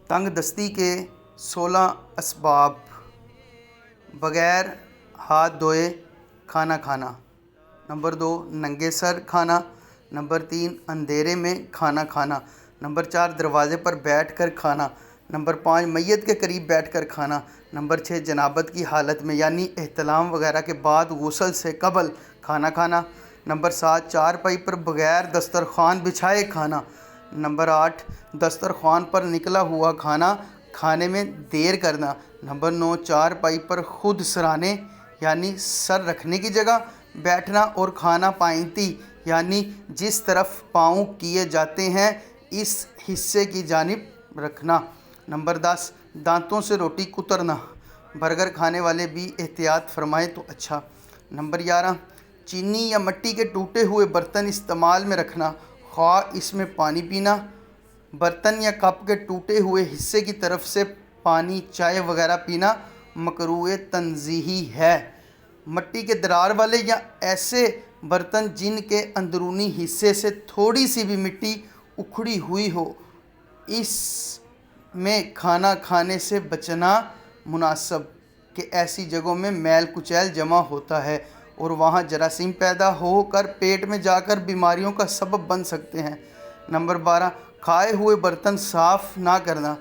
تنگ دستی کے 16 اسباب: بغیر ہاتھ دھوئے کھانا کھانا، نمبر 2 ننگے سر کھانا، نمبر 3 اندھیرے میں کھانا کھانا، نمبر 4 دروازے پر بیٹھ کر کھانا، نمبر 5 میت کے قریب بیٹھ کر کھانا، نمبر 6 جنابت کی حالت میں یعنی احتلام وغیرہ کے بعد غسل سے قبل کھانا کھانا، نمبر 7 چارپائی پر بغیر دسترخوان بچھائے کھانا، نمبر 8 دسترخوان پر نکلا ہوا کھانا کھانے میں دیر کرنا، نمبر 9 چارپائی پر خود سرانے یعنی سر رکھنے کی جگہ بیٹھنا اور کھانا پائنتی یعنی جس طرف پاؤں کیے جاتے ہیں اس حصے کی جانب رکھنا، نمبر 10 دانتوں سے روٹی کترنا، برگر کھانے والے بھی احتیاط فرمائیں تو اچھا، نمبر 11 چینی یا مٹی کے ٹوٹے ہوئے برتن استعمال میں رکھنا، خواہ اس میں پانی پینا، برتن یا کپ کے ٹوٹے ہوئے حصے کی طرف سے پانی چائے وغیرہ پینا مکروہ تنزیہی ہے، مٹی کے درار والے یا ایسے برتن جن کے اندرونی حصے سے تھوڑی سی بھی مٹی اکھڑی ہوئی ہو اس میں کھانا کھانے سے بچنا مناسب کہ ایسی جگہوں میں میل کچیل جمع ہوتا ہے اور وہاں جراثیم پیدا ہو کر پیٹ میں جا کر بیماریوں کا سبب بن سکتے ہیں، نمبر 12 کھائے ہوئے برتن صاف نہ کرنا،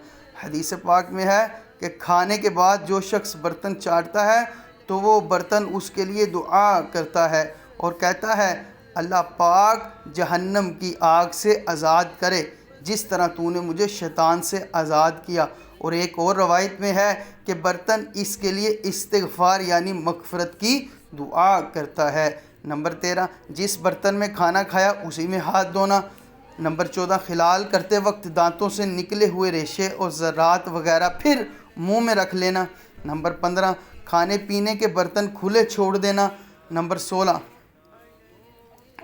حدیث پاک میں ہے کہ کھانے کے بعد جو شخص برتن چاٹتا ہے تو وہ برتن اس کے لیے دعا کرتا ہے اور کہتا ہے اللہ پاک جہنم کی آگ سے آزاد کرے جس طرح تو نے مجھے شیطان سے آزاد کیا، اور ایک اور روایت میں ہے کہ برتن اس کے لیے استغفار یعنی مغفرت کی دعا کرتا ہے، نمبر 13 جس برتن میں کھانا کھایا اسی میں ہاتھ دھونا، نمبر 14 خلال کرتے وقت دانتوں سے نکلے ہوئے ریشے اور ذرات وغیرہ پھر منہ میں رکھ لینا، نمبر 15 کھانے پینے کے برتن کھلے چھوڑ دینا، نمبر 16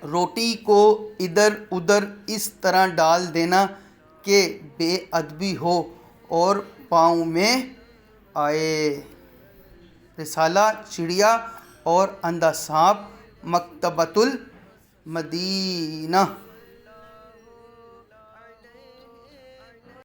روٹی کو ادھر ادھر اس طرح ڈال دینا کہ بے ادبی ہو اور پاؤں میں آئے، رسالہ چڑیا اور اندھا سانپ، مکتبۃ المدینہ۔